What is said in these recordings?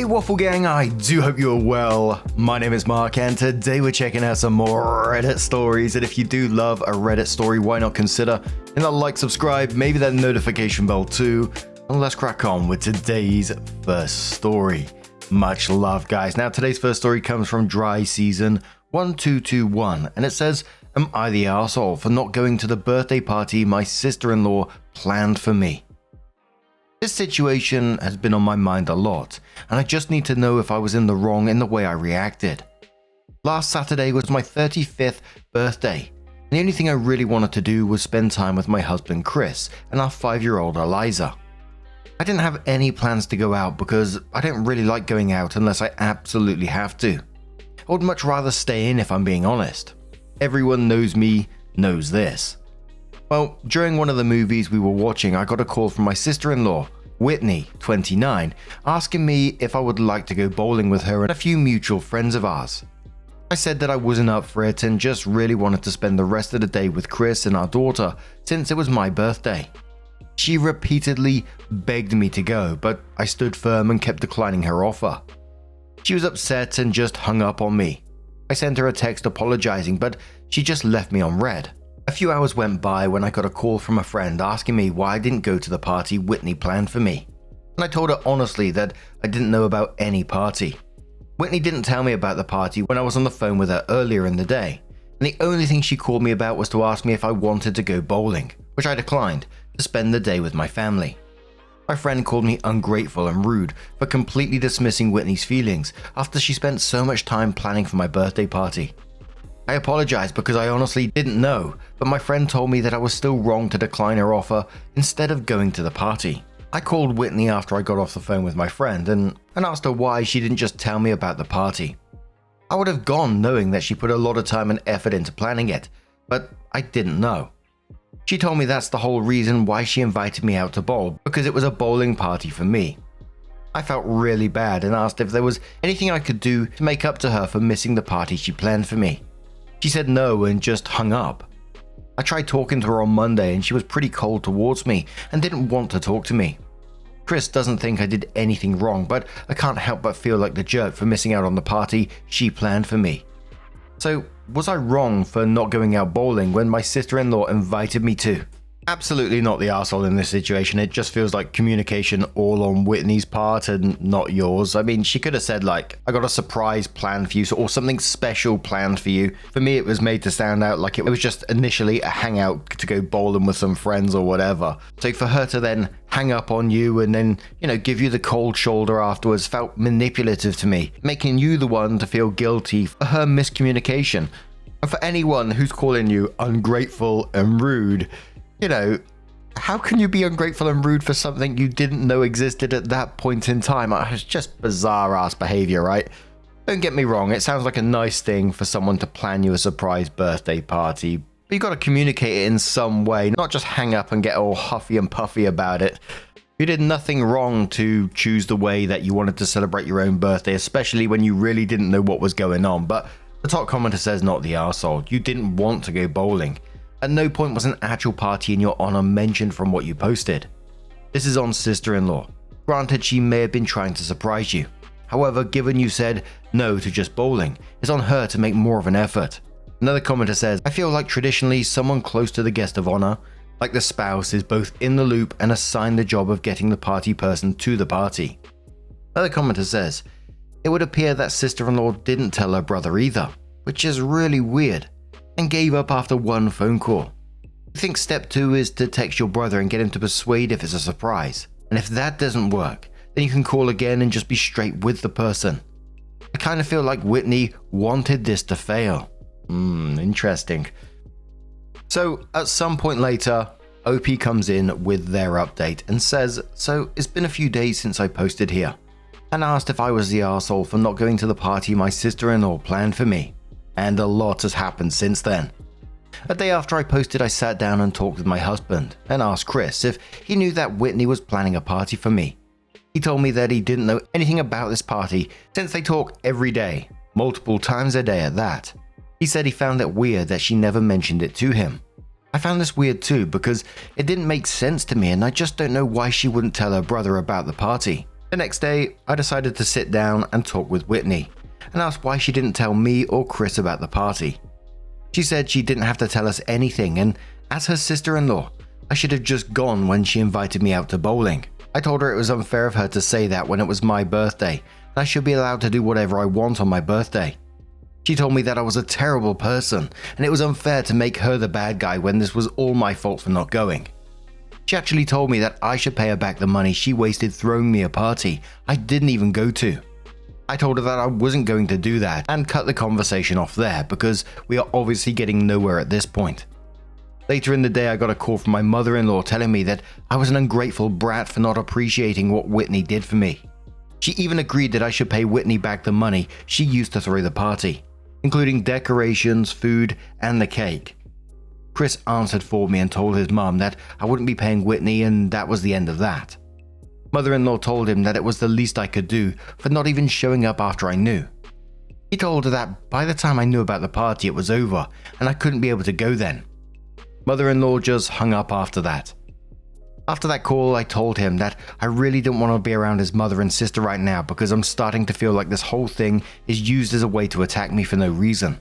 Hey Waffle Gang, I do hope you're well. My name is Mark and today we're checking out some more Reddit stories, and if you do love a Reddit story, why not consider hitting that like, subscribe, maybe that notification bell too, and let's crack on with today's first story. Much love guys. Now today's first story comes from Dry Season 1221 and it says, am I the arsehole for not going to the birthday party my sister-in-law planned for me? This situation has been on my mind a lot, and I just need to know if I was in the wrong in the way I reacted. Last Saturday was my 35th birthday, and the only thing I really wanted to do was spend time with my husband Chris and our 5-year-old Eliza. I didn't have any plans to go out because I don't really like going out unless I absolutely have to. I would much rather stay in if I'm being honest. Everyone knows me, knows this. Well, during one of the movies we were watching, I got a call from my sister-in-law, Whitney, 29, asking me if I would like to go bowling with her and a few mutual friends of ours. I said that I wasn't up for it and just really wanted to spend the rest of the day with Chris and our daughter since it was my birthday. She repeatedly begged me to go, but I stood firm and kept declining her offer. She was upset and just hung up on me. I sent her a text apologizing, but she just left me on read. A few hours went by when I got a call from a friend asking me why I didn't go to the party Whitney planned for me. And I told her honestly that I didn't know about any party. Whitney didn't tell me about the party when I was on the phone with her earlier in the day, and the only thing she called me about was to ask me if I wanted to go bowling, which I declined, to spend the day with my family. My friend called me ungrateful and rude for completely dismissing Whitney's feelings after she spent so much time planning for my birthday party. I apologized because I honestly didn't know, but my friend told me that I was still wrong to decline her offer instead of going to the party. I called Whitney after I got off the phone with my friend and asked her why she didn't just tell me about the party. I would have gone knowing that she put a lot of time and effort into planning it, but I didn't know. She told me that's the whole reason why she invited me out to bowl, because it was a bowling party for me. I felt really bad and asked if there was anything I could do to make up to her for missing the party she planned for me. She said no and just hung up. I tried talking to her on Monday and she was pretty cold towards me and didn't want to talk to me. Chris doesn't think I did anything wrong, but I can't help but feel like the jerk for missing out on the party she planned for me. So, was I wrong for not going out bowling when my sister-in-law invited me to? Absolutely not the arsehole in this situation. It just feels like communication all on Whitney's part and not yours. I mean, she could have said like, I got a surprise plan for you or something special planned for you. For me, it was made to sound out like it was just initially a hangout to go bowling with some friends or whatever. So for her to then hang up on you and then, give you the cold shoulder afterwards felt manipulative to me, making you the one to feel guilty for her miscommunication. And for anyone who's calling you ungrateful and rude, how can you be ungrateful and rude for something you didn't know existed at that point in time? It's just bizarre ass behavior, right? Don't get me wrong, it sounds like a nice thing for someone to plan you a surprise birthday party, but you got to communicate it in some way, not just hang up and get all huffy and puffy about it. You did nothing wrong to choose the way that you wanted to celebrate your own birthday, especially when you really didn't know what was going on. But the top commenter says not the arsehole. You didn't want to go bowling. At no point was an actual party in your honor mentioned from what you posted. This is on sister-in-law. Granted, she may have been trying to surprise you. However, given you said no to just bowling, it's on her to make more of an effort. Another commenter says, I feel like traditionally someone close to the guest of honor, like the spouse, is both in the loop and assigned the job of getting the party person to the party. Another commenter says, it would appear that sister-in-law didn't tell her brother either, which is really weird, and gave up after one phone call. I think step 2 is to text your brother and get him to persuade if it's a surprise. And if that doesn't work, then you can call again and just be straight with the person. I kind of feel like Whitney wanted this to fail. Interesting. So at some point later, OP comes in with their update and says, so it's been a few days since I posted here, and asked if I was the arsehole for not going to the party my sister-in-law planned for me. And a lot has happened since then. A day after I posted, I sat down and talked with my husband and asked Chris if he knew that Whitney was planning a party for me. He told me that he didn't know anything about this party since they talk every day, multiple times a day at that. He said he found it weird that she never mentioned it to him. I found this weird too because it didn't make sense to me and I just don't know why she wouldn't tell her brother about the party. The next day, I decided to sit down and talk with Whitney and asked why she didn't tell me or Chris about the party. She said she didn't have to tell us anything, and as her sister-in-law, I should have just gone when she invited me out to bowling. I told her it was unfair of her to say that when it was my birthday, and I should be allowed to do whatever I want on my birthday. She told me that I was a terrible person, and it was unfair to make her the bad guy when this was all my fault for not going. She actually told me that I should pay her back the money she wasted throwing me a party I didn't even go to. I told her that I wasn't going to do that and cut the conversation off there because we are obviously getting nowhere at this point. Later in the day, I got a call from my mother-in-law telling me that I was an ungrateful brat for not appreciating what Whitney did for me. She even agreed that I should pay Whitney back the money she used to throw the party, including decorations, food, and the cake. Chris answered for me and told his mum that I wouldn't be paying Whitney, and that was the end of that. Mother-in-law told him that it was the least I could do for not even showing up after I knew. He told her that by the time I knew about the party it was over and I couldn't be able to go then. Mother-in-law just hung up after that. After that call, I told him that I really didn't want to be around his mother and sister right now because I'm starting to feel like this whole thing is used as a way to attack me for no reason.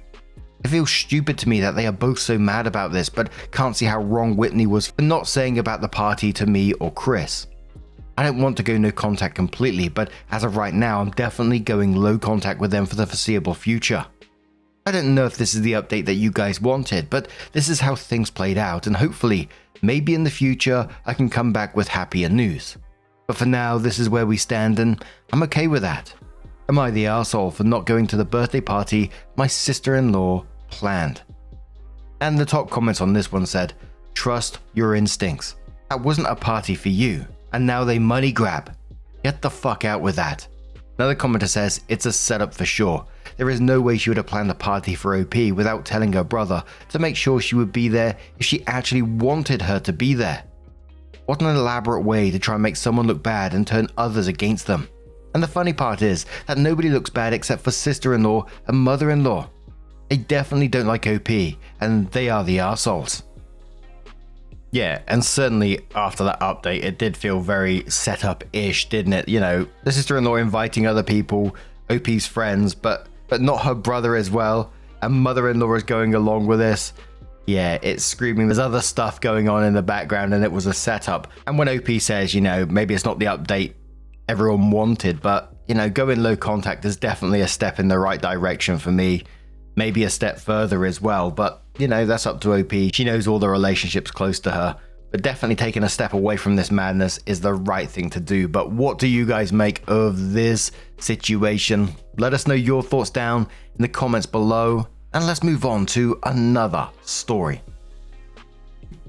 It feels stupid to me that they are both so mad about this but can't see how wrong Whitney was for not saying about the party to me or Chris. I don't want to go no contact completely, but as of right now, I'm definitely going low contact with them for the foreseeable future. I don't know if this is the update that you guys wanted, but this is how things played out, and hopefully, maybe in the future, I can come back with happier news. But for now, this is where we stand, and I'm okay with that. Am I the arsehole for not going to the birthday party my sister-in-law planned? And the top comments on this one said, "Trust your instincts. That wasn't a party for you. And now they money grab. Get the fuck out with that." Another commenter says, "It's a setup for sure. There is no way she would have planned a party for OP without telling her brother to make sure she would be there if she actually wanted her to be there. What an elaborate way to try and make someone look bad and turn others against them. And the funny part is that nobody looks bad except for sister-in-law and mother-in-law. They definitely don't like OP, and they are the arseholes." Yeah, and certainly after that update, it did feel very set up-ish, didn't it? You know, the sister-in-law inviting other people, OP's friends, but not her brother as well, and mother-in-law is going along with this. Yeah, it's screaming there's other stuff going on in the background and it was a setup. And when OP says, you know, maybe it's not the update everyone wanted, but, you know, going low contact is definitely a step in the right direction for me. Maybe a step further as well, but you know, that's up to OP. She knows all the relationships close to her, but definitely taking a step away from this madness is the right thing to do. But what do you guys make of this situation? Let us know your thoughts down in the comments below, and let's move on to another story.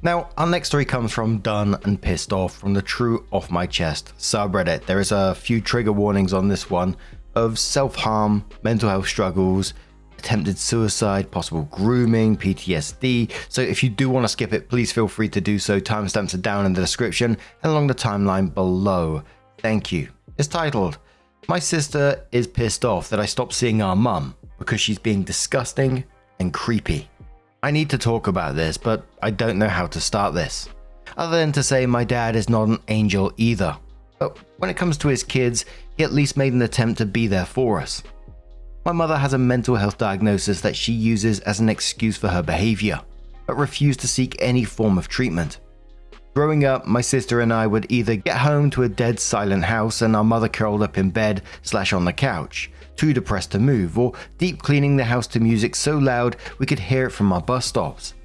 Now, our next story comes from Done and Pissed Off from the True Off My Chest subreddit. There is a few trigger warnings on this one of self-harm, mental health struggles, attempted suicide, possible grooming, PTSD. So if you do want to skip it, please feel free to do so. Timestamps are down in the description and along the timeline below. Thank you. It's titled, "My sister is pissed off that I stopped seeing our mum because she's being disgusting and creepy. I need to talk about this, but I don't know how to start this. Other than to say my dad is not an angel either. But when it comes to his kids, he at least made an attempt to be there for us. My mother has a mental health diagnosis that she uses as an excuse for her behavior, but refused to seek any form of treatment. Growing up, my sister and I would either get home to a dead silent house and our mother curled up in bed / on the couch, too depressed to move, or deep cleaning the house to music so loud we could hear it from our bus stops.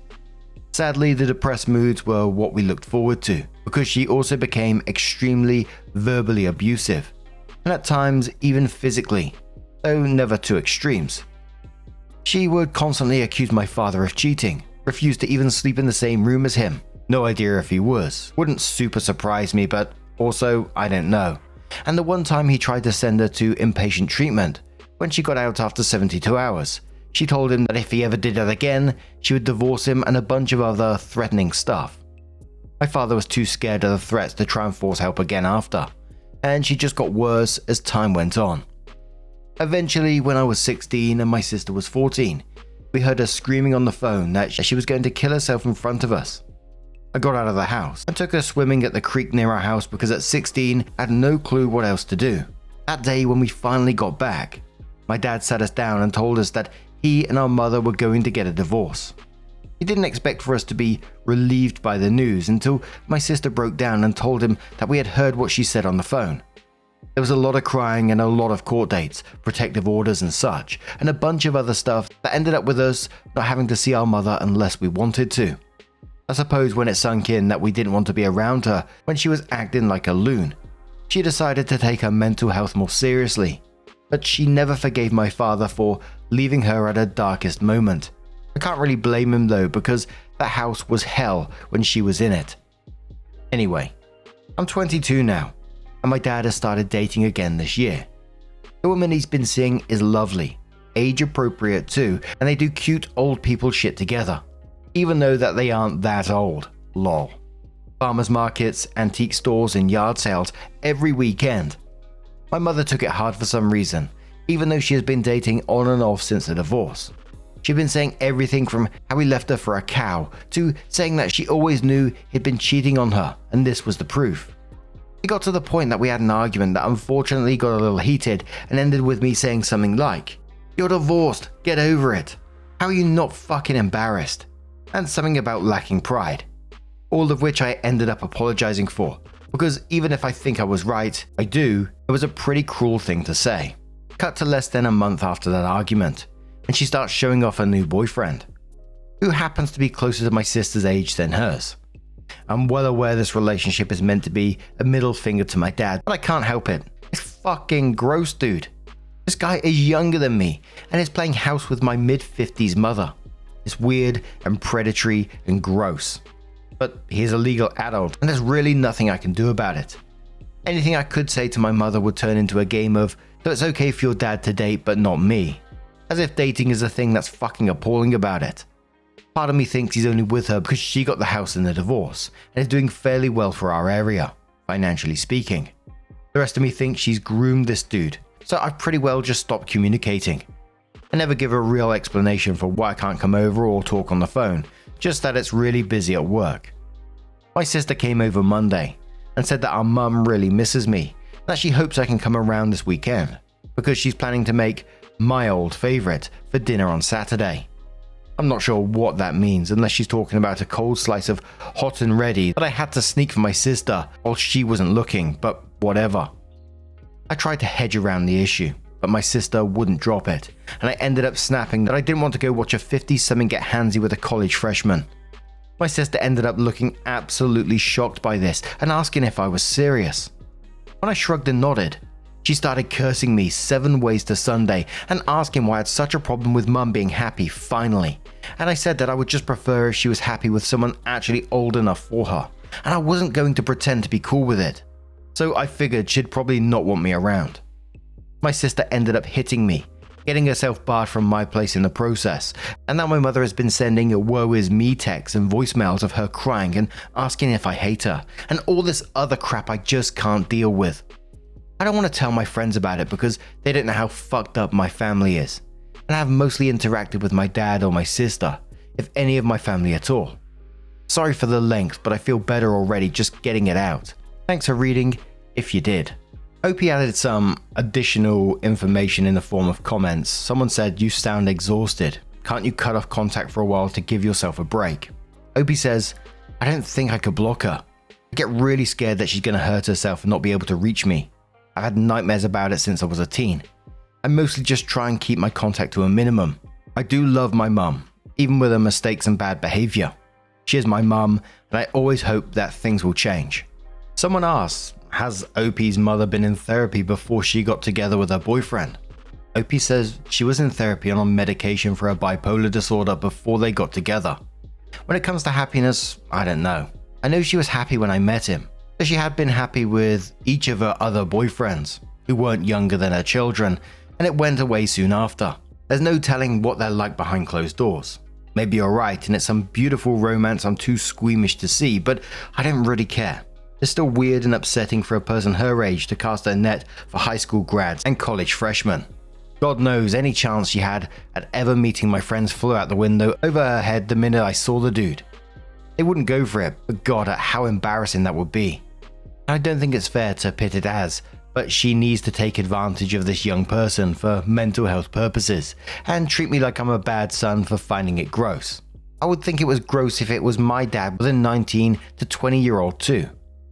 Sadly, the depressed moods were what we looked forward to, because she also became extremely verbally abusive, and at times even physically, though never to extremes. She would constantly accuse my father of cheating, refused to even sleep in the same room as him. No idea if he was. Wouldn't super surprise me, but also I don't know. And the one time he tried to send her to inpatient treatment, when she got out after 72 hours, she told him that if he ever did it again, she would divorce him and a bunch of other threatening stuff. My father was too scared of the threats to try and force help again after, and she just got worse as time went on. Eventually, when I was 16 and my sister was 14, we heard her screaming on the phone that she was going to kill herself in front of us. I got out of the house and took her swimming at the creek near our house because at 16 I had no clue what else to do. That day when we finally got back, my dad sat us down and told us that he and our mother were going to get a divorce. He didn't expect for us to be relieved by the news until my sister broke down and told him that we had heard what she said on the phone. There was a lot of crying and a lot of court dates, protective orders and such, and a bunch of other stuff that ended up with us not having to see our mother unless we wanted to. I suppose when it sunk in that we didn't want to be around her when she was acting like a loon, she decided to take her mental health more seriously. But she never forgave my father for leaving her at her darkest moment. I can't really blame him though, because that house was hell when she was in it. Anyway, I'm 22 now, and my dad has started dating again this year. The woman he's been seeing is lovely, age appropriate too, and they do cute old people shit together, even though that they aren't that old, lol. Farmers markets, antique stores and yard sales every weekend. My mother took it hard for some reason, even though she has been dating on and off since the divorce. She'd been saying everything from how he left her for a cow to saying that she always knew he'd been cheating on her and this was the proof. It got to the point that we had an argument that unfortunately got a little heated and ended with me saying something like, "You're divorced, get over it. How are you not fucking embarrassed?" And something about lacking pride. All of which I ended up apologizing for, because even if I think I was right, it was a pretty cruel thing to say. Cut to less than a month after that argument, and she starts showing off her new boyfriend, who happens to be closer to my sister's age than hers. I'm well aware this relationship is meant to be a middle finger to my dad, but I can't help it. It's fucking gross, dude. This guy is younger than me and is playing house with my mid-50s mother. It's weird and predatory and gross. But he's a legal adult and there's really nothing I can do about it. Anything I could say to my mother would turn into a game of, so it's okay for your dad to date but not me. As if dating is a thing that's fucking appalling about it. Part of me thinks he's only with her because she got the house in the divorce and is doing fairly well for our area, financially speaking. The rest of me thinks she's groomed this dude, so I've pretty well just stopped communicating. I never give a real explanation for why I can't come over or talk on the phone, just that it's really busy at work. My sister came over Monday and said that our mum really misses me, and that she hopes I can come around this weekend, because she's planning to make my old favourite for dinner on Saturday. I'm not sure what that means unless she's talking about a cold slice of hot and ready that I had to sneak for my sister while she wasn't looking, but whatever. I tried to hedge around the issue, but my sister wouldn't drop it, and I ended up snapping that I didn't want to go watch a 50-something get handsy with a college freshman. My sister ended up looking absolutely shocked by this and asking if I was serious. When I shrugged and nodded, she started cursing me 7 ways to Sunday and asking why I had such a problem with mum being happy finally. And I said that I would just prefer if she was happy with someone actually old enough for her, and I wasn't going to pretend to be cool with it. So I figured she'd probably not want me around. My sister ended up hitting me, getting herself barred from my place in the process, and now my mother has been sending a woe is me texts and voicemails of her crying and asking if I hate her, and all this other crap I just can't deal with. I don't want to tell my friends about it because they don't know how fucked up my family is, and I have mostly interacted with my dad or my sister, if any of my family at all. Sorry for the length, but I feel better already just getting it out. Thanks for reading, if you did. Hope he added some additional information in the form of comments. Someone said, "You sound exhausted. Can't you cut off contact for a while to give yourself a break?" Opie says, "I don't think I could block her. I get really scared that she's going to hurt herself and not be able to reach me. I've had nightmares about it since I was a teen. I mostly just try and keep my contact to a minimum. I do love my mum, even with her mistakes and bad behavior. She is my mum, and I always hope that things will change." Someone asks, has Opie's mother been in therapy before she got together with her boyfriend? Opie says she was in therapy and on medication for her bipolar disorder before they got together. When it comes to happiness, I don't know. I know she was happy when I met him, but she had been happy with each of her other boyfriends, who weren't younger than her children, and it went away soon after. There's no telling what they're like behind closed doors. Maybe you're right and it's some beautiful romance I'm too squeamish to see, but I don't really care. It's still weird and upsetting for a person her age to cast their net for high school grads and college freshmen. God knows any chance she had at ever meeting my friends flew out the window over her head the minute I saw the dude. They wouldn't go for it, but God, how embarrassing that would be. I don't think it's fair to pit it as, but she needs to take advantage of this young person for mental health purposes and treat me like I'm a bad son for finding it gross. I would think it was gross if it was my dad with a 19 to 20-year-old too.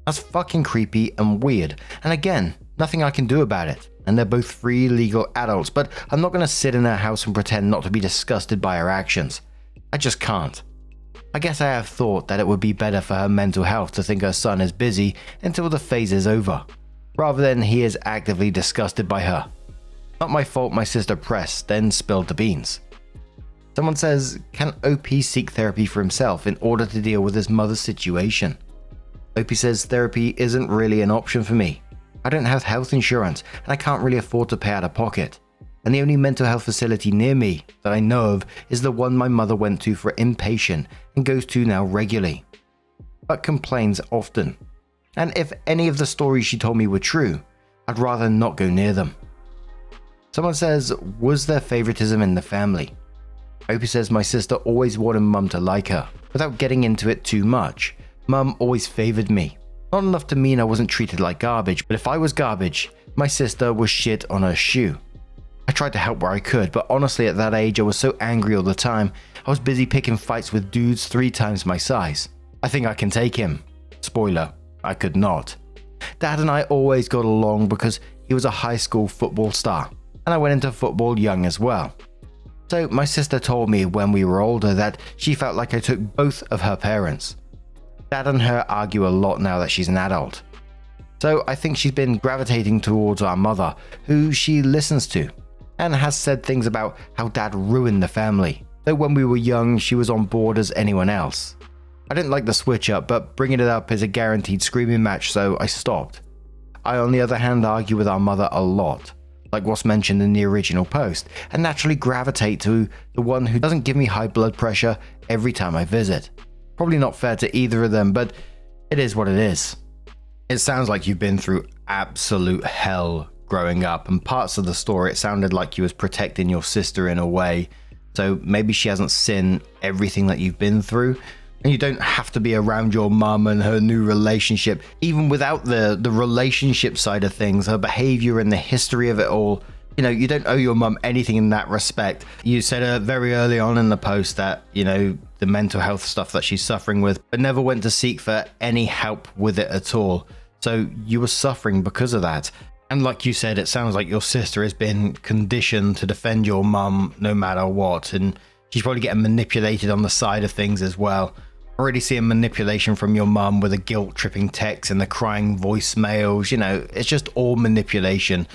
That's fucking creepy and weird, and again, nothing I can do about it. And they're both free legal adults, but I'm not going to sit in her house and pretend not to be disgusted by her actions. I just can't. I guess I have thought that it would be better for her mental health to think her son is busy until the phase is over, rather than he is actively disgusted by her. Not my fault my sister pressed, then spilled the beans. Someone says, can OP seek therapy for himself in order to deal with his mother's situation? OP says therapy isn't really an option for me. I don't have health insurance and I can't really afford to pay out of pocket. And the only mental health facility near me that I know of is the one my mother went to for inpatient and goes to now regularly, but complains often. And if any of the stories she told me were true, I'd rather not go near them. Someone says, was there favoritism in the family? Opie says my sister always wanted mum to like her. Without getting into it too much, mum always favored me. Not enough to mean I wasn't treated like garbage, but if I was garbage, my sister was shit on her shoe. I tried to help where I could, but honestly at that age I was so angry all the time, I was busy picking fights with dudes 3 times my size. I think I can take him. Spoiler, I could not. Dad and I always got along because he was a high school football star, and I went into football young as well. So my sister told me when we were older that she felt like I took both of her parents. Dad and her argue a lot now that she's an adult. So I think she's been gravitating towards our mother, who she listens to, and has said things about how dad ruined the family, though when we were young she was on board as anyone else. I didn't like the switch up, but bringing it up is a guaranteed screaming match, so I stopped. I on the other hand argue with our mother a lot, like what's mentioned in the original post, and naturally gravitate to the one who doesn't give me high blood pressure every time I visit. Probably not fair to either of them, but it is what it is. It sounds like you've been through absolute hell growing up, and parts of the story it sounded like you was protecting your sister in a way, so maybe she hasn't seen everything that you've been through, and you don't have to be around your mum and her new relationship. Even without the relationship side of things, her behavior and the history of it all, you don't owe your mum anything in that respect. You said very early on in the post that, the mental health stuff that she's suffering with, but never went to seek for any help with it at all. So you were suffering because of that. And like you said, it sounds like your sister has been conditioned to defend your mum no matter what, and she's probably getting manipulated on the side of things as well. Already seeing manipulation from your mum with the guilt-tripping texts and the crying voicemails, it's just all manipulation.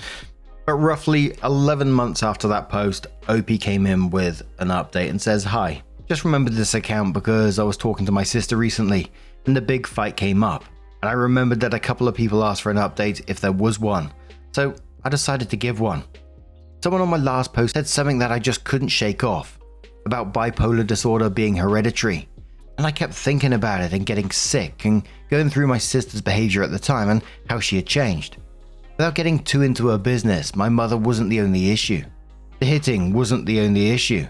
But roughly 11 months after that post, OP came in with an update and says, "Hi, just remembered this account because I was talking to my sister recently and the big fight came up. And I remembered that a couple of people asked for an update if there was one. So I decided to give one. Someone on my last post said something that I just couldn't shake off, about bipolar disorder being hereditary. And I kept thinking about it and getting sick and going through my sister's behavior at the time and how she had changed. Without getting too into her business, my mother wasn't the only issue. The hitting wasn't the only issue.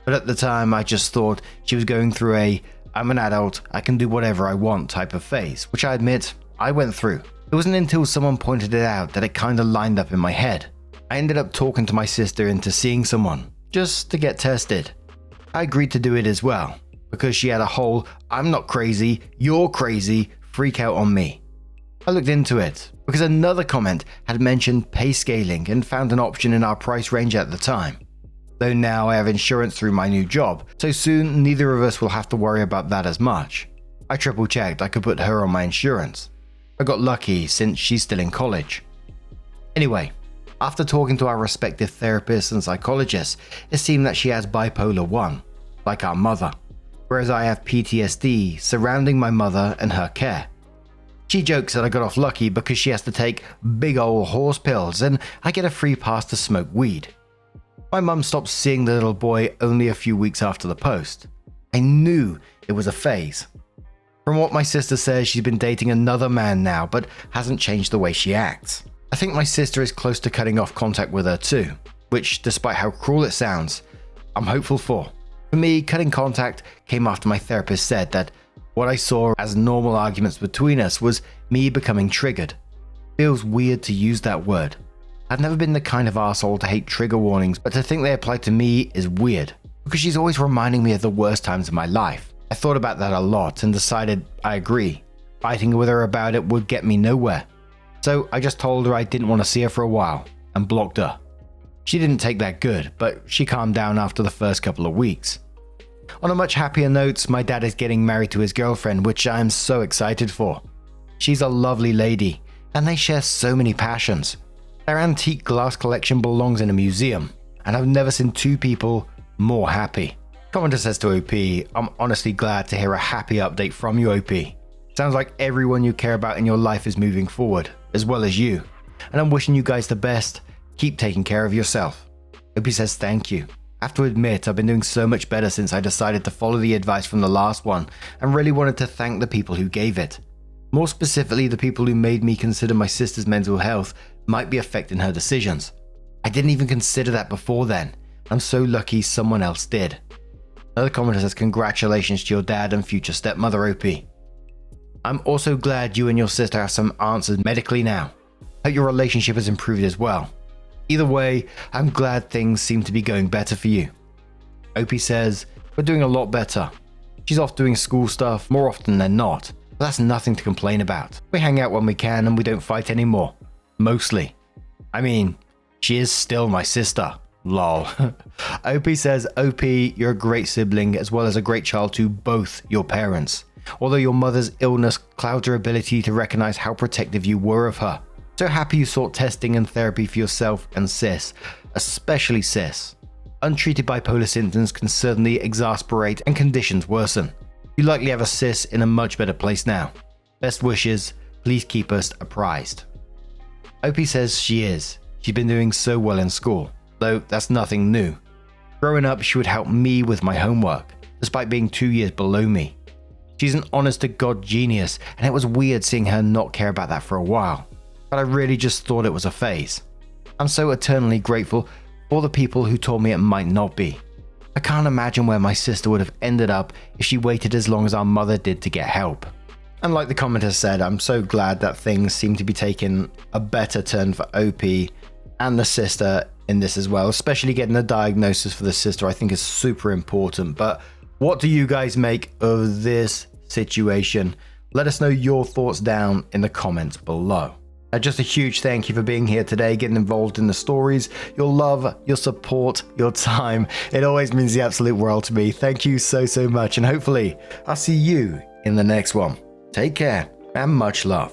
But at the time I just thought she was going through a I'm an adult, I can do whatever I want type of phase, which I admit I went through. It wasn't until someone pointed it out that it kinda lined up in my head. I ended up talking to my sister into seeing someone, just to get tested. I agreed to do it as well, because she had a whole I'm not crazy, you're crazy freak out on me. I looked into it, because another comment had mentioned pay scaling and found an option in our price range at the time. Though now I have insurance through my new job, so soon neither of us will have to worry about that as much. I triple checked I could put her on my insurance. I got lucky since she's still in college. Anyway, after talking to our respective therapists and psychologists, it seemed that she has bipolar 1, like our mother, whereas I have PTSD surrounding my mother and her care. She jokes that I got off lucky because she has to take big ol' horse pills and I get a free pass to smoke weed. My mum stopped seeing the little boy only a few weeks after the post. I knew it was a phase. From what my sister says, she's been dating another man now, but hasn't changed the way she acts. I think my sister is close to cutting off contact with her too, which, despite how cruel it sounds, I'm hopeful for. For me, cutting contact came after my therapist said that What I saw as normal arguments between us was me becoming triggered. Feels weird to use that word. I've never been the kind of asshole to hate trigger warnings, but to think they apply to me is weird, because she's always reminding me of the worst times of my life. I thought about that a lot and decided I agree. Fighting with her about it would get me nowhere. So I just told her I didn't want to see her for a while and blocked her. She didn't take that good, but she calmed down after the first couple of weeks. On a much happier note, my dad is getting married to his girlfriend, which I am so excited for. She's a lovely lady, and they share so many passions. Their antique glass collection belongs in a museum, and I've never seen two people more happy. Commenter says to OP, I'm honestly glad to hear a happy update from you, OP. Sounds like everyone you care about in your life is moving forward, as well as you. And I'm wishing you guys the best. Keep taking care of yourself. OP says thank you. I have to admit, I've been doing so much better since I decided to follow the advice from the last one, and really wanted to thank the people who gave it. More specifically, the people who made me consider my sister's mental health might be affecting her decisions. I didn't even consider that before then. I'm so lucky someone else did. Another commenter says congratulations to your dad and future stepmother, OP. I'm also glad you and your sister have some answers medically now. Hope your relationship has improved as well. Either way, I'm glad things seem to be going better for you. OP says, we're doing a lot better. She's off doing school stuff more often than not, but that's nothing to complain about. We hang out when we can and we don't fight anymore. Mostly. I mean, she is still my sister. Lol. OP says, OP, you're a great sibling as well as a great child to both your parents. Although your mother's illness clouds her ability to recognize how protective you were of her. So happy you sought testing and therapy for yourself and sis, especially sis. Untreated bipolar symptoms can certainly exasperate and conditions worsen. You likely have a sis in a much better place now. Best wishes, please keep us apprised. OP says she is. She's been doing so well in school, though that's nothing new. Growing up, she would help me with my homework, despite being 2 years below me. She's an honest-to-God genius, and it was weird seeing her not care about that for a while. But I really just thought it was a phase. I'm so eternally grateful for the people who told me it might not be. I can't imagine where my sister would have ended up if she waited as long as our mother did to get help. And like the commenter said, I'm so glad that things seem to be taking a better turn for OP and the sister in this as well, especially getting a diagnosis for the sister I think is super important. But what do you guys make of this situation? Let us know your thoughts down in the comments below. Just a huge thank you for being here today, getting involved in the stories, your love, your support, your time. It always means the absolute world to me. Thank you so much, and hopefully I'll see you in the next one. Take care and much love.